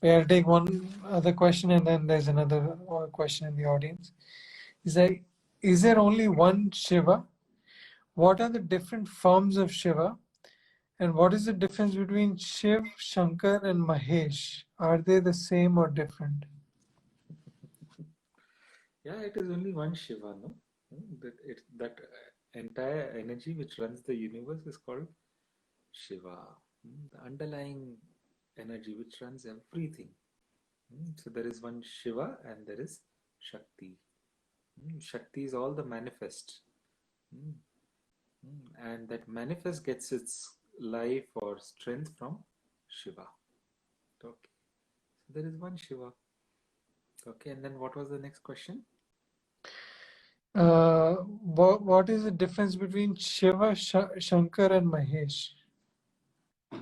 I'll take one other question, and then there's another question in the audience. Is there only one Shiva? What are the different forms of Shiva? And what is the difference between Shiv, Shankar, and Mahesh? Are they the same or different? Yeah, it is only one Shiva, no? That entire energy which runs the universe is called Shiva. The underlying energy which runs everything. So there is one Shiva and there is Shakti. Shakti is all the manifest. Mm, And that manifest gets its life or strength from Shiva. Okay. So there is one Shiva. Okay, and then what was the next question? What is the difference between Shiva, Shankar, and Mahesh?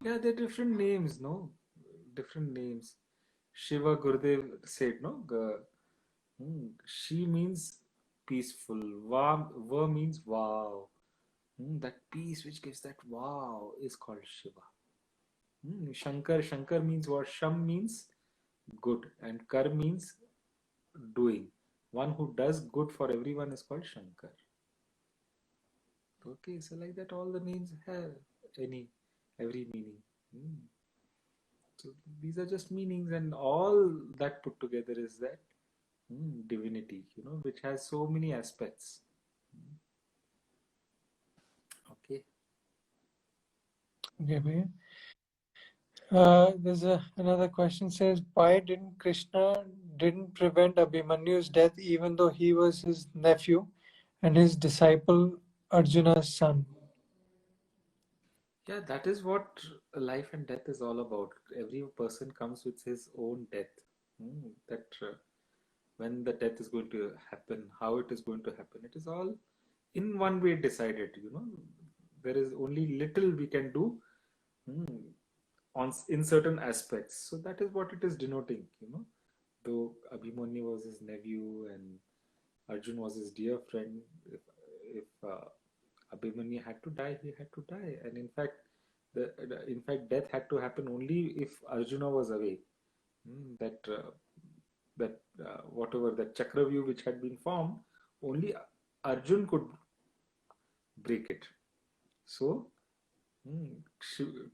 Yeah, they're different names, no? Different names. Shiva Gurudev said, no? She means peaceful. Va means wow. That peace which gives that wow is called Shiva. Shankar means what? Sham means good, and Kar means doing. One who does good for everyone is called Shankar. Okay, so like that, all the names have every meaning. So these are just meanings, and all that put together is that divinity, which has so many aspects. Okay. Okay, bhaiya. There's another question says, why didn't Krishna didn't prevent Abhimanyu's death even though he was his nephew and his disciple Arjuna's son? Yeah, that is what life and death is all about. Every person comes with his own death. That when the death is going to happen, how it is going to happen, it is all in one way decided. There is only little we can do mm, in certain aspects. So that is what it is denoting. Though Abhimanyu was his nephew and Arjun was his dear friend, if Abhimanyu had to die, he had to die. And in fact, death had to happen only if Arjuna was away. That whatever that Chakravyu which had been formed, only Arjun could break it. So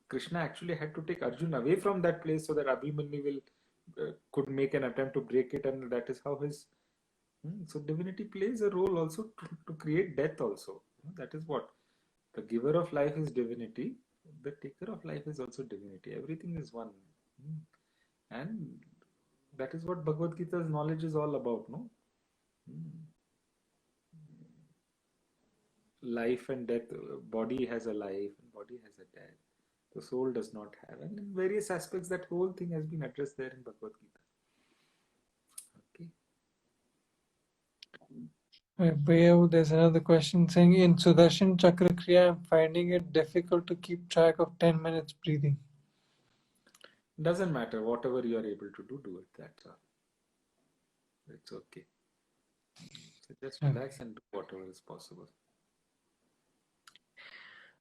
Krishna actually had to take Arjun away from that place so that Abhimanyu could make an attempt to break it, and that is how his so divinity plays a role also to create death also. That is what the giver of life is divinity. The taker of life is also divinity. Everything is one. Hmm. And that is what Bhagavad Gita's knowledge is all about, no? Hmm. Life and death. Body has a life, and body has a death. The soul does not have. And in various aspects, that whole thing has been addressed there in Bhagavad Gita. Okay. Bhaiya, there's another question saying, in Sudarshan Chakra Kriya, I'm finding it difficult to keep track of 10 minutes breathing. Doesn't matter. Whatever you are able to do it. That's all. It's okay. So just relax and do whatever is possible.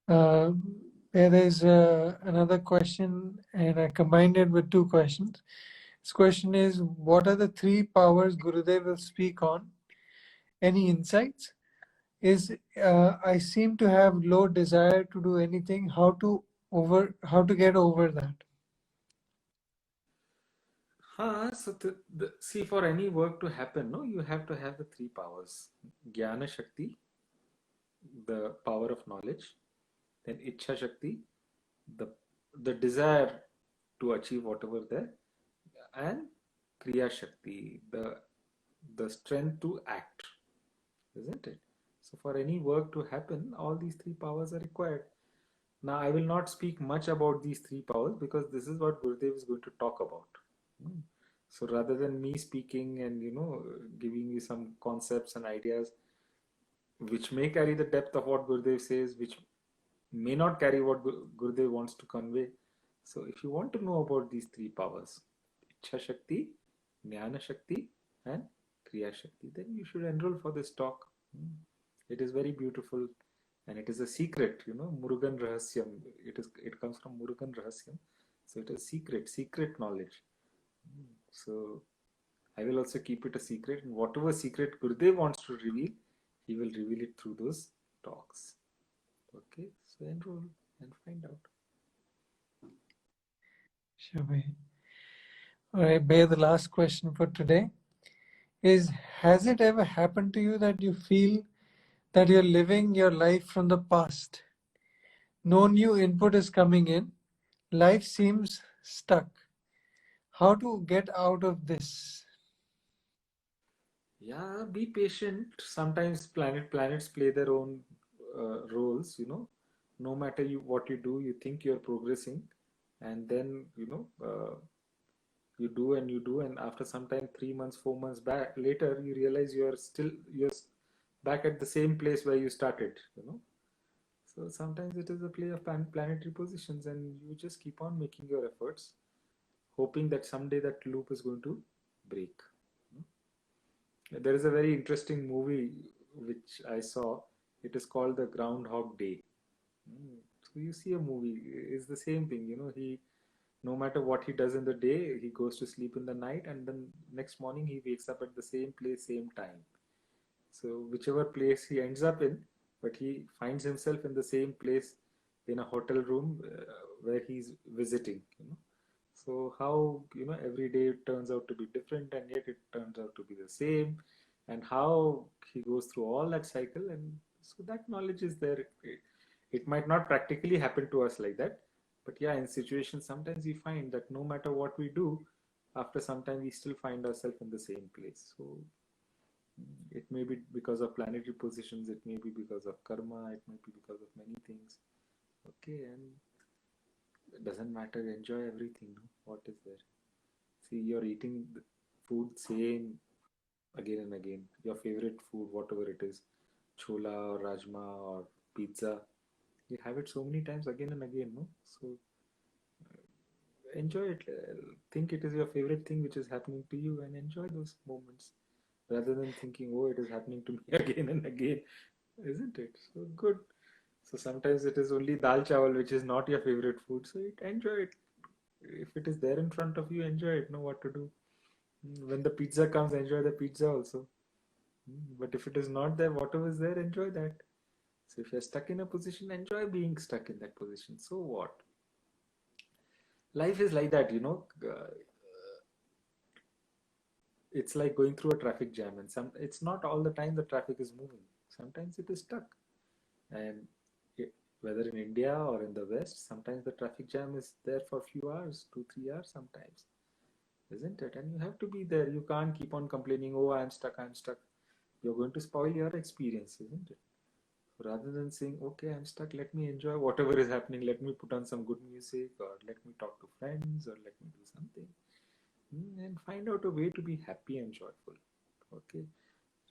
There is another question, and I combined it with two questions. This question is, what are the three powers Gurudev will speak on? Any insights? I seem to have low desire to do anything. How to get over that? See, for any work to happen, no, you have to have the three powers: Jnana Shakti, the power of knowledge; then Ichha Shakti, the desire to achieve whatever there; and Kriya Shakti, the strength to act, isn't it? So, for any work to happen, all these three powers are required. Now, I will not speak much about these three powers because this is what Gurudev is going to talk about. Hmm. So rather than me speaking and giving you some concepts and ideas which may carry the depth of what Gurudev says, which may not carry what Gurudev wants to convey. So if you want to know about these three powers, Ichha Shakti, Jnana Shakti, and Kriya Shakti, then you should enroll for this talk. It is very beautiful, and it is a secret. Murugan Rahasyam. It comes from Murugan Rahasyam, so it is secret knowledge. So I will also keep it a secret, and whatever secret Gurudev wants to reveal, he will reveal it through those talks. Okay, so enroll and find out. Sure. Bhaiya. All right, Bhaiya, the last question for today is, has it ever happened to you that you feel that you're living your life from the past? No new input is coming in. Life seems stuck. How to get out of this? Yeah, be patient. Sometimes planets play their own roles. No matter what you do, you think you're progressing, and then you do and you do, and after some time, 3 months, 4 months back later, you realize you're back at the same place where you started. So sometimes it is a play of planetary positions, and you just keep on making your efforts, hoping that someday that loop is going to break. There is a very interesting movie which I saw. It is called The Groundhog Day. So you see a movie, it's the same thing. He no matter what he does in the day, he goes to sleep in the night, and then next morning he wakes up at the same place, same time. So whichever place he ends up in, but he finds himself in the same place in a hotel room where he's visiting. So how every day it turns out to be different, and yet it turns out to be the same, and how he goes through all that cycle, and so that knowledge is there. It might not practically happen to us like that, but yeah, in situations sometimes we find that no matter what we do, after some time we still find ourselves in the same place. So it may be because of planetary positions, it may be because of karma, it may be because of many things. Okay, and it doesn't matter, enjoy everything. No? What is there? See, you're eating the food same again and again. Your favorite food, whatever it is, chola or rajma or pizza, you have it so many times again and again. No, so enjoy it. Think it is your favorite thing which is happening to you, and enjoy those moments rather than thinking, oh, it is happening to me again and again, isn't it? So good. So sometimes it is only dal chawal which is not your favorite food, so enjoy it. If it is there in front of you, enjoy it. Know what to do. When the pizza comes, enjoy the pizza also. But if it is not there, whatever is there, enjoy that. So if you're stuck in a position, enjoy being stuck in that position. So what? Life is like that. It's like going through a traffic jam, and it's not all the time the traffic is moving. Sometimes it is stuck, and it, whether in India or in the West, sometimes the traffic jam is there for a few hours, 2, 3 hours, sometimes, isn't it? And you have to be there. You can't keep on complaining, oh, I'm stuck, I'm stuck. You're going to spoil your experience, isn't it? Rather than saying, okay, I'm stuck, let me enjoy whatever is happening, let me put on some good music, or let me talk to friends, or let me do something, and find out a way to be happy and joyful. Okay,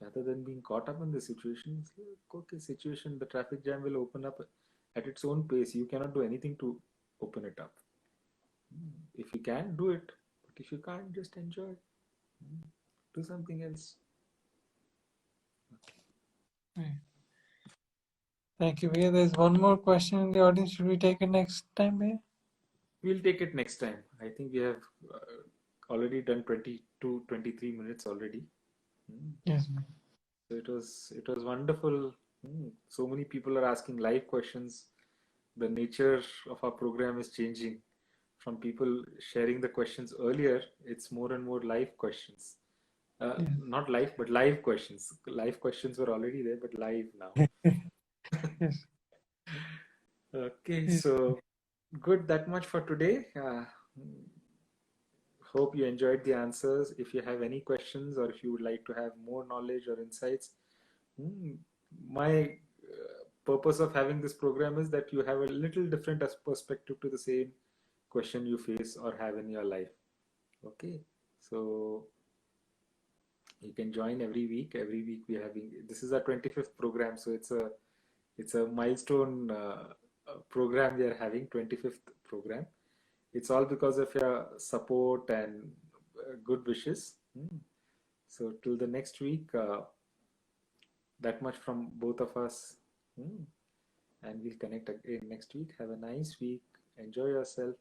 rather than being caught up in the situation, it's like, okay, situation, the traffic jam will open up at its own pace. You cannot do anything to open it up. If you can, do it, but if you can't, just enjoy. Do something else. Right. Thank you, Bhaiya. There's one more question in the audience. Should we take it next time, Bhaiya? We'll take it next time. I think we have already done 22, 23 minutes already. Yes, Bhaiya. So it was wonderful. So many people are asking live questions. The nature of our program is changing. From people sharing the questions earlier, it's more and more live questions. Not live, but live questions. Live questions were already there, but live now. Yes. Okay, Yes. so good. That much for today. Hope you enjoyed the answers. If you have any questions, or if you would like to have more knowledge or insights, my purpose of having this program is that you have a little different perspective to the same question you face or have in your life. Okay, so you can join every week. Every week we're having, this is our 25th program, so it's a milestone program we are having, 25th program. It's all because of your support and good wishes. So till the next week, that much from both of us. And we'll connect again next week. Have a nice week. Enjoy yourself.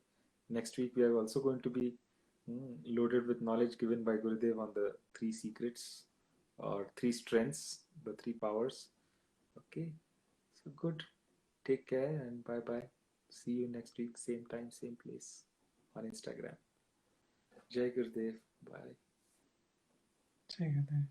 Next week, we are also going to be loaded with knowledge given by Gurudev on the 3 secrets or 3 strengths, the 3 powers. Okay, so good. Take care and bye bye. See you next week, same time, same place on Instagram. Jai Gurudev. Bye. Take it there.